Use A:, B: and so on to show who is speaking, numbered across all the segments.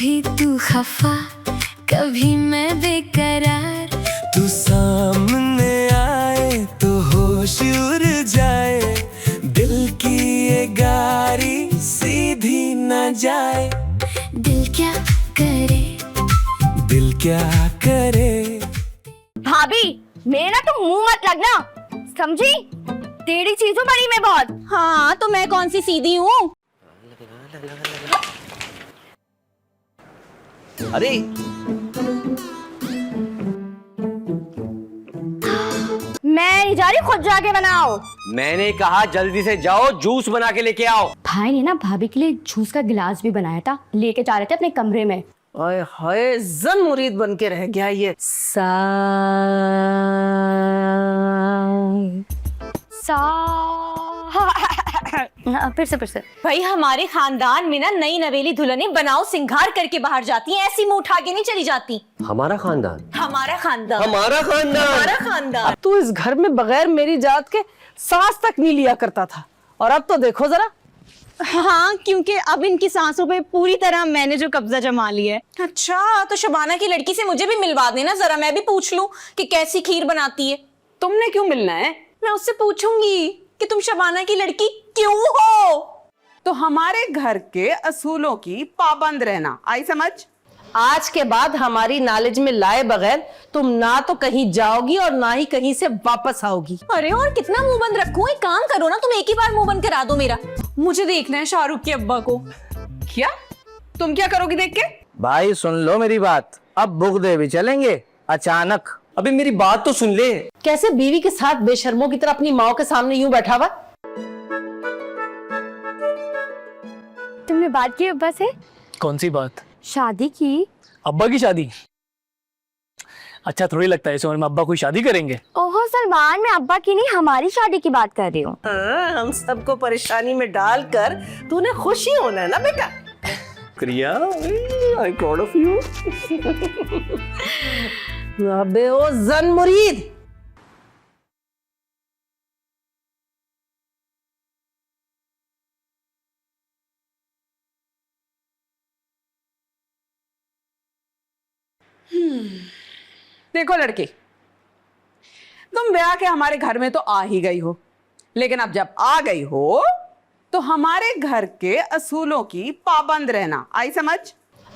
A: कभी तू खफा कभी मैं बेकरार,
B: तू सामने आए तो होश उड़ जाए, दिल की ये गाड़ी सीधी न जाए।
A: दिल क्या करे,
B: दिल क्या करे।
C: भाभी मेरे ना तुम मुंह मत लगना, समझी? टेढ़ी चीज हूँ बड़ी मैं बहुत। हाँ तो मैं कौन सी सीधी हूँ?
D: अरे
C: मैं नहीं जा रही, खुद जाके बनाओ।
D: मैंने कहा जल्दी से जाओ, जूस बना के लेके आओ।
C: भाई ने ना भाभी के लिए जूस का गिलास भी बनाया था, लेके जा रहे थे अपने कमरे में।
E: ओए हाय जन मुरीद बन के रह गया ये।
C: फिर से भाई हमारे खानदान में ना नई नवेली दुल्हनें बनाओ सिंगार करके बाहर जाती हैं, ऐसी मुंह उठा के नहीं चली जाती।
D: हमारा खानदान
C: हमारा खानदान
D: हमारा खानदान
C: हमारा खानदान।
E: तू इस घर में बगैर मेरी जात के सांस तक नहीं लिया करता था, और अब तो देखो जरा।
C: हाँ क्योंकि अब इनकी सांसों पे पूरी तरह मैंने जो कब्जा जमा लिया है। अच्छा तो शबाना की लड़की से मुझे भी मिलवा देना जरा, मैं भी पूछ लूं कि कैसी खीर बनाती है।
E: तुमने क्यों मिलना है?
C: मैं उससे पूछूंगी कि तुम शबाना की लड़की क्यों हो।
E: तो हमारे घर के असूलों की पाबंद रहना, आई समझ? आज के बाद हमारी नॉलेज में लाए बगैर तुम ना तो कहीं जाओगी और ना ही कहीं से वापस आओगी।
C: अरे और कितना मुंह बंद रखूं, एक काम करो ना, तुम एक ही बार मुंह बंद करा दो मेरा। मुझे देखना है शाहरुख के अब्बा को।
E: क्या तुम क्या करोगी देख के?
F: भाई सुन लो मेरी बात, अब बुगदे भी चलेंगे अचानक।
D: अबे मेरी बात तो सुन ले।
E: कैसे बीवी के साथ बेशर्मों की तरह अपनी माँ के सामने यूं बैठा हुआ?
C: तुमने बात की अब्बा से?
G: कौन सी बात?
C: शादी की।
G: अब्बा की शादी? अच्छा थोड़ी लगता है इस उम्र में अब्बा कोई शादी करेंगे?
C: ओहो सलमान, मैं अब्बा की नहीं हमारी शादी की बात कर रही हूँ।
E: हम सबको परेशानी में डालकर तूने खुशी होना है ना बेटा।
D: क्रिया आई प्राउड ऑफ यू।
E: अबे ओ जन मुरीद, देखो लड़की, तुम ब्याह के हमारे घर में तो आ ही गई हो, लेकिन अब जब आ गई हो तो हमारे घर के असूलों की पाबंद रहना, आई समझ?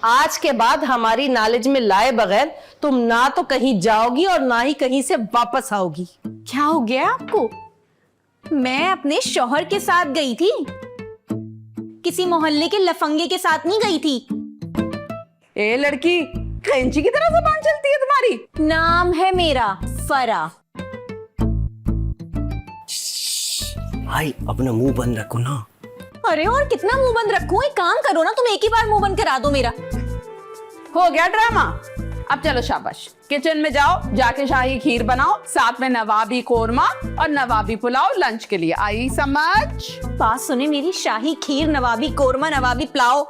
E: आज के बाद हमारी नॉलेज में लाए बगैर तुम ना तो कहीं जाओगी और ना ही कहीं से वापस आओगी।
C: क्या हो गया आपको? मैं अपने शौहर के साथ गई थी, किसी मोहल्ले के लफंगे के साथ नहीं गई थी।
E: ए लड़की, कैंची की तरह ज़बान चलती है तुम्हारी।
C: नाम है मेरा फरा।
D: भाई अपना मुंह बंद रखो ना।
C: अरे और कितना मुंह बंद रखूं, एक काम करो ना, तुम एक ही बार मुंह बंद करा दो मेरा।
E: हो गया ड्रामा, अब चलो शाबाश, किचन में जाओ, जाके शाही खीर बनाओ, साथ में नवाबी कोरमा और नवाबी पुलाव लंच के लिए, आई समझ?
C: बात सुने मेरी, शाही खीर, नवाबी कोरमा, नवाबी पुलाव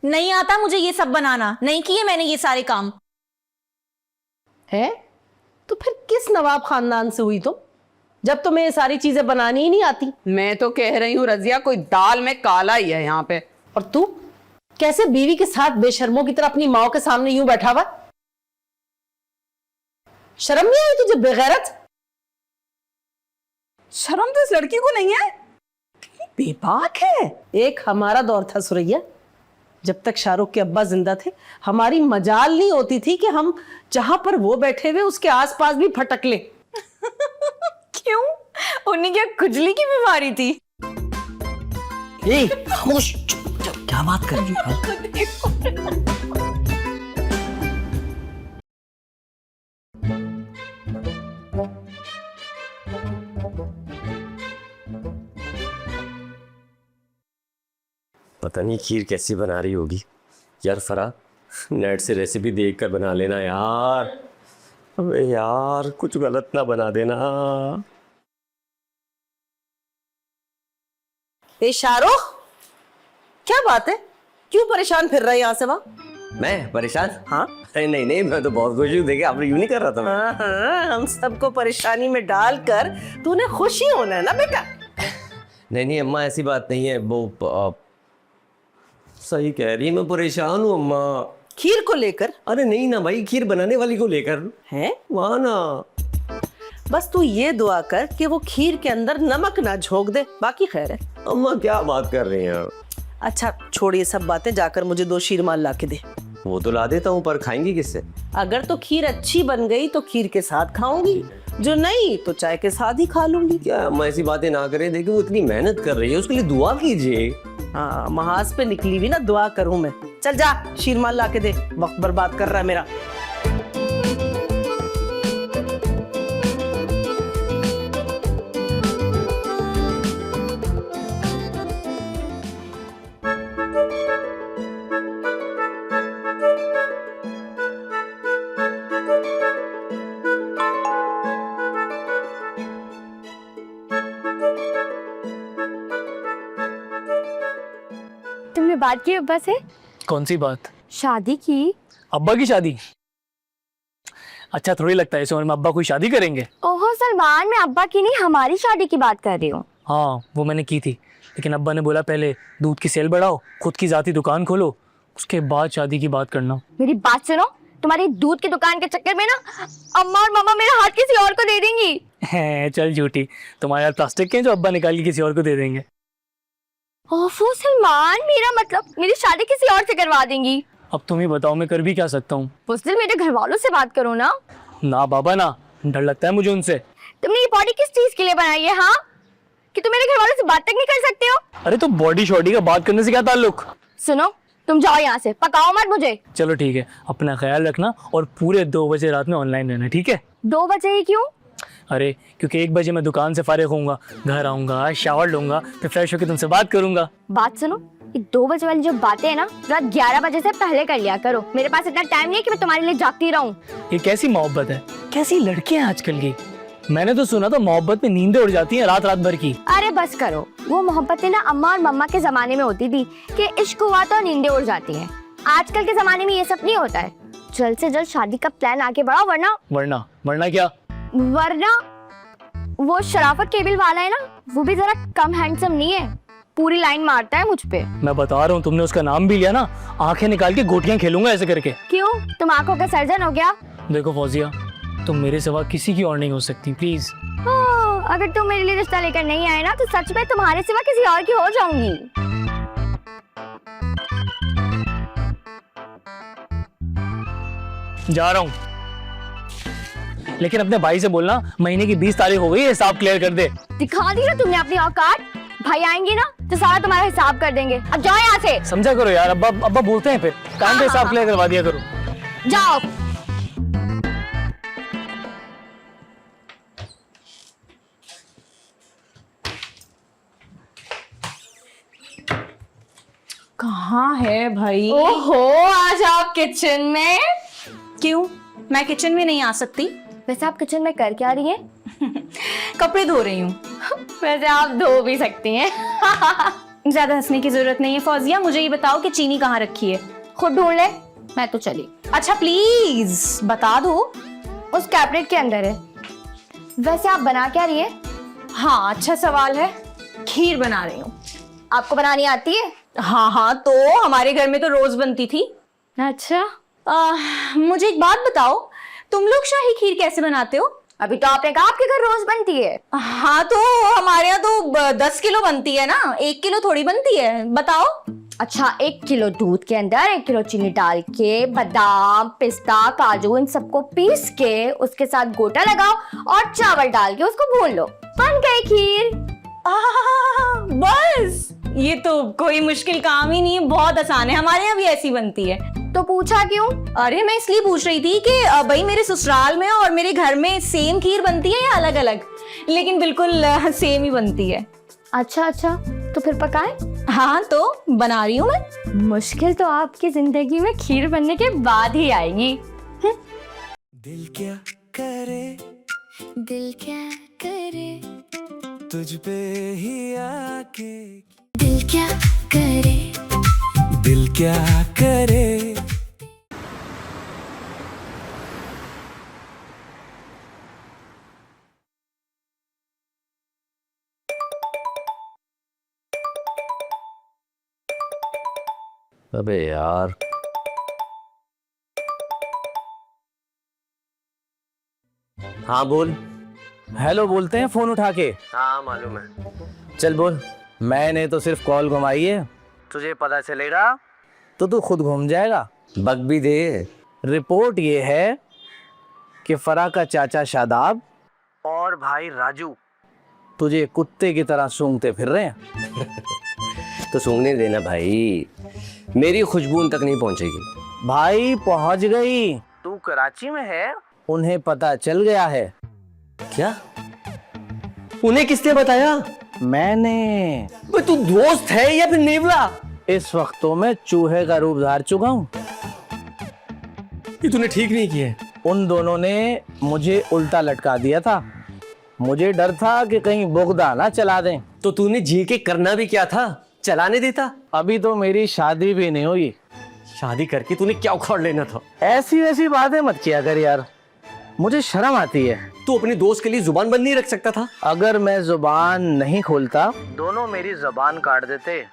C: नहीं आता मुझे ये सब बनाना, नहीं किए मैंने ये सारे काम।
E: है तो फिर किस नवाब खानदान से हुई तुम, जब तुम्हें ये सारी चीजें बनानी ही नहीं आती? मैं तो कह रही हूँ रजिया, कोई दाल में काला ही है यहाँ पे। और तू कैसे बीवी के साथ बेशर्मों की तरह अपनी माँ के सामने यूं बैठा हुआ? शर्म नहीं आई तुझे बेगैरत? शर्म तो इस लड़की को नहीं है, बेबाक है। एक हमारा दौर था सुरैया, जब तक शाहरुख के अब्बा जिंदा थे हमारी मजाल नहीं होती थी कि हम जहां पर वो बैठे हुए उसके आसपास भी फटक ले।
C: क्यों? उन्हें क्या खुजली की बीमारी थी?
D: ए खामोश, क्या बात कर रही हो? पता नहीं खीर कैसी बना रही होगी यार। फरा, नेट से रेसिपी देखकर बना लेना यार। अबे यार कुछ गलत ना बना देना।
E: ए शाहरुख, क्या बात है, क्यों परेशान फिर रहा है यहाँ से वहाँ?
D: मैं परेशान?
E: हाँ
D: अरे नहीं नहीं, मैं तो बहुत खुश हूँ। देखे आपने यूं नहीं कर रहा था मैं।
E: हाँ, हम सबको परेशानी में डालकर तूने खुशी होना है ना बेटा।
D: नहीं नहीं अम्मा, ऐसी बात नहीं है। वो सही कह रही है, मैं परेशान हूँ अम्मा।
H: खीर को लेकर
D: अरे नहीं ना भाई, खीर बनाने वाली को लेकर
H: है?
D: वहाँ ना।
H: बस तू ये दुआ कर कि वो खीर के अंदर नमक ना झोंक दे, बाकी खैर है।
D: अम्मा क्या बात कर रही हैं आप?
H: अच्छा छोड़ ये सब बातें, जाकर मुझे 2 शीरमाल ला के दे।
D: वो तो ला देता हूँ, पर खाएंगी किससे?
H: अगर तो खीर अच्छी बन गई तो खीर के साथ खाऊंगी, जो नहीं तो चाय के साथ ही खा लूंगी।
D: क्या अम्मा ऐसी बातें ना करें, देखिए वो इतनी मेहनत कर रही है, उसके लिए दुआ कीजिए।
H: हाँ, महाज पे निकली भी ना दुआ करूं मैं। चल जा शीरमाल ला के दे, वक्त बर्बाद कर रहा है मेरा।
A: तुमने बात की अब्बा से?
G: कौन सी बात?
A: शादी की?
G: अब्बा की शादी? अच्छा थोड़ी लगता है इस उम्र में अब्बा कोई शादी करेंगे?
A: ओहो सलमान, मैं अब्बा की नहीं हमारी शादी की बात कर रही हूँ।
G: हाँ वो मैंने की थी, लेकिन अब्बा ने बोला पहले दूध की सेल बढ़ाओ, खुद की जाती दुकान खोलो, उसके बाद शादी की बात करना।
A: मेरी बात सुनो, तुम्हारी दूध की दुकान के चक्कर में ना अम्मा और मामा मेरा हाथ किसी और को दे देंगी।
G: है चल झूठी, तुम्हारे यार प्लास्टिक के हैं जो अब्बा निकाल के किसी और को दे देंगे।
A: ओफो सलमान, मेरा मतलब मेरी शादी किसी और से करवा देंगी।
G: अब तुम ही बताओ मैं कर भी क्या सकता हूँ?
A: बुज़दिल, मेरे घर वालों से बात करो ना।
G: ना बाबा ना, डर लगता है मुझे उनसे।
A: तुमने ये बॉडी किस चीज के लिए बनाई है हाँ, कि तुम मेरे घर वालों से बात तक नहीं कर सकते हो?
G: अरे तो बॉडी शॉडी का बात करने से क्या ताल्लुक?
A: सुनो, तुम जाओ यहाँ से, पकाओ मत मुझे।
G: चलो ठीक है, अपना ख्याल रखना और पूरे 2 बजे रात में ऑनलाइन रहना, ठीक है?
A: 2 बजे ही क्यों?
G: अरे क्योंकि 1 बजे मैं दुकान से फारिग होऊंगा, घर आऊंगा, शावर लूंगा, फिर फ्रेश होकर तुमसे बात करूंगा।
A: बात सुनो, ये 2 बजे वाली जो बातें है ना, रात 11 बजे से पहले कर लिया करो। मेरे पास इतना टाइम नहीं है कि मैं तुम्हारे लिए जागती रहूं।
G: ये कैसी मोहब्बत है, कैसी लड़कियां हैं आजकल की। मैंने तो सुना था मोहब्बत में नींदें उड़ जाती हैं रात रात भर की।
A: अरे बस करो, वो मोहब्बतें ना अम्मा और मम्मा के जमाने में होती थी कि इश्क हुआ तो नींदें उड़ जाती हैं। आजकल के जमाने में ये सब नहीं होता है। जल्द से जल्द शादी का प्लान आगे बढ़ाओ,
G: वरना क्या?
A: वरना वो शराफत केबिल वाला है ना, वो भी जरा कम हैंडसम नहीं है, पूरी लाइन मारता है मुझ पे।
G: मैं बता रहा हूँ, तुमने उसका नाम भी लिया ना, आंखें निकाल के गोटियां खेलूंगा ऐसे करके।
A: क्यों, तुम आंखों का सर्जन हो गया?
G: देखो फौजिया, तुम मेरे सिवा किसी की और नहीं हो सकती, प्लीज।
A: अगर तुम मेरे लिए रिश्ता लेकर नहीं आए ना, तो सच में तुम्हारे सिवा किसी और की हो जाऊंगी।
G: जा रहा हूँ, लेकिन अपने भाई से बोलना महीने की 20 तारीख हो गई है, हिसाब क्लियर कर दे।
A: दिखा दी ना तुमने अपनी औकात। भाई आएंगे ना तो सारा तुम्हारा हिसाब कर देंगे। अब जाओ यहाँ से।
G: समझा करो यार, अब्बा बोलते हैं फिर टाइम पे हिसाब क्लियर करवा दिया करो।
A: जाओ।
C: कहाँ है भाई?
A: ओहो, आज आप किचन में?
C: क्यों, मैं किचन में नहीं आ सकती?
A: वैसे आप किचन में कर क्या रही हैं?
C: कपड़े धो रही हूँ।
A: वैसे आप धो भी सकती हैं।
C: ज्यादा हंसने की जरूरत नहीं है फौजिया, मुझे ये बताओ कि चीनी कहाँ रखी है?
A: खुद ढूंढ ले, मैं तो चली।
C: अच्छा प्लीज बता दो।
A: उस कैबिनेट के अंदर है। वैसे आप बना क्या रही है?
C: हाँ अच्छा सवाल है, खीर बना रही हूँ।
A: आपको बनानी आती है?
C: हाँ हाँ, तो हमारे घर में तो रोज बनती थी।
A: अच्छा,
C: मुझे एक बात बताओ, तुम लोग शाही खीर कैसे बनाते हो?
A: अभी तो आपने कहा आपके घर रोज बनती है।
C: हाँ तो हमारे यहाँ तो 10 किलो बनती है ना, 1 किलो थोड़ी बनती है, बताओ।
A: अच्छा, 1 किलो दूध के अंदर 1 किलो चीनी डाल के बादाम, पिस्ता, काजू इन सबको पीस के उसके साथ गोटा लगाओ और चावल डाल के उसको भून लो, बन गई खीर।
C: बस, ये तो कोई मुश्किल काम ही नहीं है, बहुत आसान है, हमारे यहाँ भी ऐसी बनती है।
A: तो पूछा क्यों?
C: अरे मैं इसलिए पूछ रही थी कि भाई मेरे ससुराल में और मेरे घर में सेम खीर बनती है या अलग अलग? लेकिन बिल्कुल सेम ही बनती है।
A: अच्छा अच्छा, तो फिर पकाएं?
C: हाँ तो बना रही हूँ मैं।
A: मुश्किल तो आपकी जिंदगी में खीर बनने के बाद ही आएगी।
B: दिल क्या करे,
A: दिल क्या करे,
B: तुझ पे ही आके,
A: दिल क्या करे,
B: दिल क्या करे।
D: अबे यार, हाँ बोल।
F: हेलो बोलते हैं फोन उठा के।
D: हाँ मालूम है।
F: चल बोल। मैंने तो सिर्फ कॉल घुमाई है, तुझे पता चलेगा तो तू खुद घूम जाएगा।
D: बक भी दे।
F: रिपोर्ट ये है कि फरा का चाचा शादाब और भाई राजू तुझे कुत्ते की तरह सूंघते फिर रहे हैं।
D: तो सूंघने देना भाई, मेरी खुशबू उन तक नहीं पहुंचेगी।
F: भाई पहुंच गई। तू कराची में है, उन्हें पता चल गया है।
D: क्या? उन्हें किसने बताया?
F: मैंने।
D: बे तू दोस्त है या फिर नेवला?
F: इस वक्त तो मैं चूहे का रूप धार चुका हूँ।
D: ये तूने ठीक नहीं किया।
F: उन दोनों ने मुझे उल्टा लटका दिया था। मुझे डर था कि कहीं बोगदा ना चला दें।
D: तो तूने जी के करना भी क्या था, चलाने देता।
F: अभी तो मेरी शादी भी नहीं हुई।
D: शादी करके तूने क्या उखाड़ लेना था?
F: ऐसी वैसी बातें मत किया कर यार, मुझे शर्म आती है।
D: तू अपने दोस्त के लिए जुबान बंद नहीं रख सकता था?
F: अगर मैं जुबान नहीं खोलता, दोनों मेरी जुबान काट देते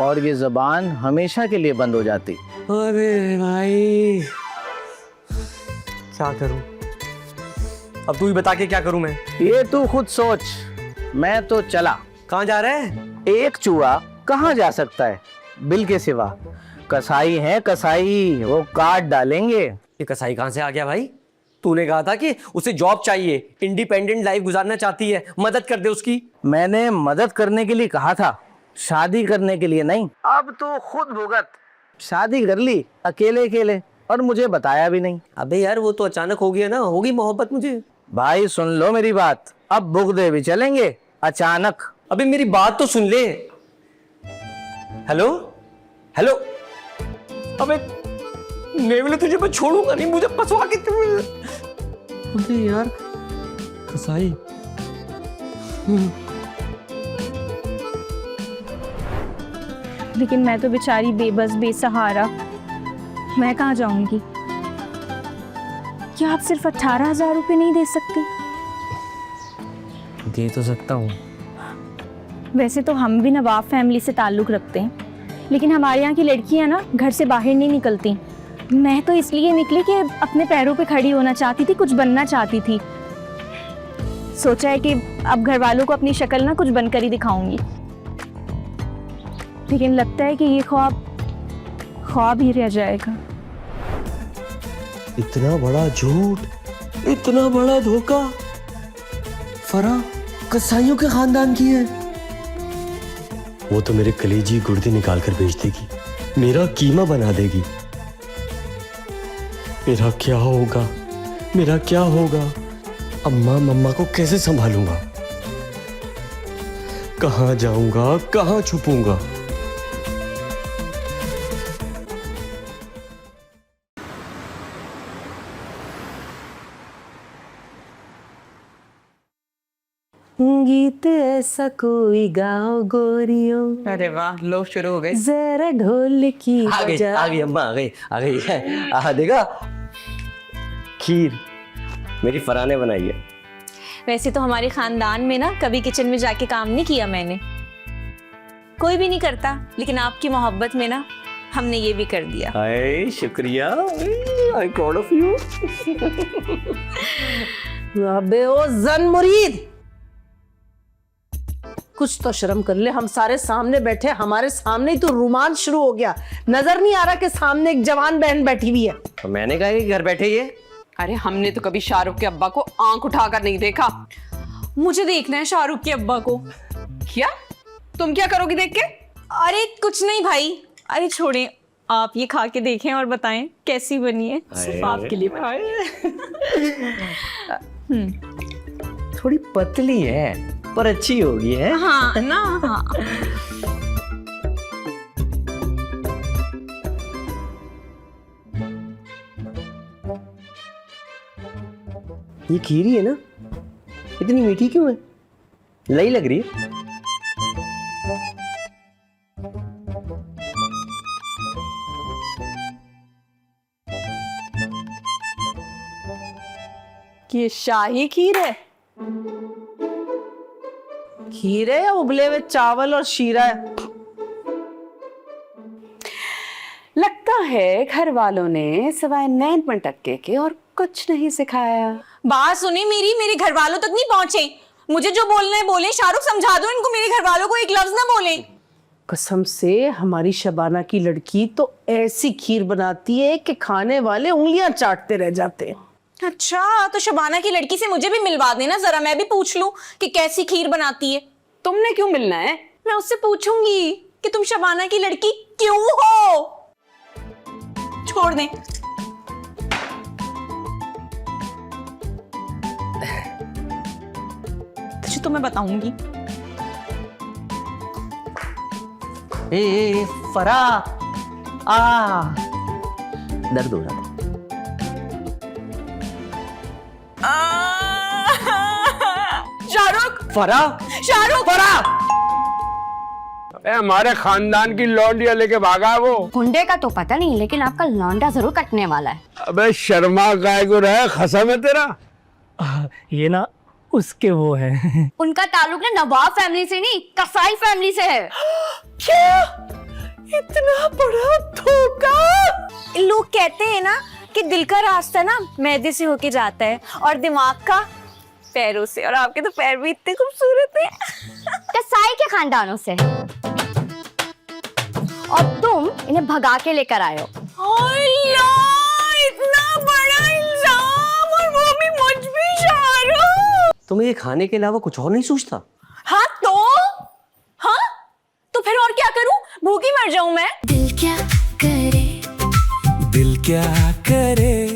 F: और ये जुबान हमेशा के लिए बंद हो जाती।
D: अरे भाई, क्या करूं? अब तू ही बता के क्या करूं मैं?
F: ये तू खुद सोच। मैं तो चला।
D: कहाँ जा रहा है?
F: एक चूहा कहाँ जा सकता है बिल के सिवा? कसाई है कसाई, वो काट डालेंगे।
D: ये कसाई कहाँ से आ गया भाई? तूने कहा था कि उसे जॉब चाहिए, इंडिपेंडेंट लाइफ गुजारना चाहती है, मदद कर दे उसकी।
F: मैंने मदद करने के लिए कहा था, शादी करने के लिए नहीं। अब तो खुद भुगत। शादी कर ली अकेले अकेले और मुझे बताया भी नहीं।
D: अबे यार वो तो अचानक हो गया ना, होगी मोहब्बत मुझे।
F: भाई सुन लो मेरी बात, अब बुगदे भी चलेंगे अचानक।
D: अबे मेरी बात तो सुन ले। Hello hello. अबे नेवले, तुझे मैं छोड़ूंगा नहीं, मुझे फंसवा के तुम। अबे यार कसाई।
C: लेकिन मैं तो बेचारी बेबस बेसहारा, मैं कहाँ जाऊंगी? क्या आप सिर्फ 18,000 रुपये नहीं दे सकती?
D: दे तो सकता हूँ।
C: वैसे तो हम भी नवाब फैमिली से ताल्लुक़ रखते हैं, लेकिन हमारे यहाँ की लड़कियाँ ना घर से बाहर नहीं निकलती। मैं तो इसलिए निकली कि अपने पैरों पे खड़ी होना चाहती थी, कुछ बनना चाहती थी। सोचा है कि अब घर वालों को अपनी शक्ल ना कुछ बनकर ही दिखाऊंगी, लेकिन लगता है कि ये ख्वाब ही रह जाएगा।
D: इतना बड़ा झूठ, इतना बड़ा धोखा। फरा कसाईयों के खानदान की है। वो तो मेरे कलेजी गुर्दे निकाल कर बेच देगी, मेरा कीमा बना देगी। मेरा क्या होगा, मेरा क्या होगा? अम्मा मम्मा को कैसे संभालूंगा? कहाँ जाऊंगा, कहाँ छुपूंगा?
H: गीत ऐसा कोई गाओ गोरियों,
E: अरे वाह, लो शुरू हो गई।
H: जरा ढोल की
D: आ गई
H: बजा।
D: आ गई अम्मा, आ गई आ गई है। देखा, खीर मेरी फरा ने बनाई है।
C: वैसे तो हमारे खानदान में ना कभी किचन में जाके काम नहीं किया मैंने, कोई भी नहीं करता, लेकिन आपकी मोहब्बत में ना हमने ये भी कर दिया।
D: हाय शुक्रिया, I am proud of you.
H: अबे ओ जन मुरीद, कुछ तो शर्म कर ले। हम सारे सामने बैठे, हमारे सामने ही तो रोमांच शुरू हो गया। नजर नहीं आ रहा कि सामने एक जवान बहन बैठी हुई है?
D: तो मैंने कहा कि घर बैठे ये।
E: अरे हमने तो कभी शाहरुख के अब्बा को आंख उठाकर नहीं देखा।
C: मुझे देखना है शाहरुख के अब्बा को।
E: क्या? तुम क्या करोगी देख के?
C: अरे कुछ नहीं भाई, अरे छोड़े, आप ये खा के देखें और बताएं कैसी बनी है। सिर्फ आपके लिए
D: थोड़ी पतली है पर अच्छी होगी है।
C: हाँ ना, हाँ।
D: ये खीरी है ना, इतनी मीठी क्यों है? लई लग रही है।
H: कि ये शाही खीर है? खीर है या उबले हुए चावल और शीरा है?
E: लगता है घर वालों ने सिवाय नैन मटक्के के और कुछ नहीं सिखाया।
I: बात सुनी मेरी, मेरे घर वालों तक नहीं पहुंचे। मुझे जो बोलना है बोले। शाहरुख समझा दो इनको, मेरे घर वालों को एक लफ्ज ना बोले।
H: कसम से हमारी शबाना की लड़की तो ऐसी खीर बनाती है कि खाने वाले उंगलियां चाटते रह जाते हैं।
I: अच्छा, तो शबाना की लड़की से मुझे भी मिलवा देना जरा, मैं भी पूछ लूं कि कैसी खीर बनाती है।
E: तुमने क्यों मिलना है?
I: मैं उससे पूछूंगी कि तुम शबाना की लड़की क्यों हो। छोड़ दें। तुझे तो मैं बताऊंगी।
F: ए फरा, दर्द हो रहा था।
I: शाहरुख,
F: फरा,
I: शाहरुख,
J: हमारे खानदान की लौंडिया लेके भागा है वो।
A: गुंडे का तो पता नहीं, लेकिन आपका लौंडा जरूर कटने वाला है।
J: अबे शर्मा काय को रहा है, खसम है तेरा।
G: ये ना उसके वो है।
A: उनका ताल्लुक ना नवाब फैमिली से नहीं, कसाई फैमिली से है।
H: क्या इतना बड़ा धोखा?
C: लोग कहते हैं ना कि दिल का रास्ता ना मैदे से होके जाता है और दिमाग का पैरों से, और आपके तो पैर भी इतने खूबसूरत हैं।
A: कसाई के खानदानों से। और तुम इन्हें भगा के लेकर आए हो।
I: इतना बड़ा इल्जाम, और वो भी मुझ पे। शाहरुख,
D: तुम्हें ये खाने के अलावा कुछ और नहीं सोचता?
I: हाँ तो फिर और क्या करूं? भूखी मर जाऊं मैं?
B: दिल क्या करे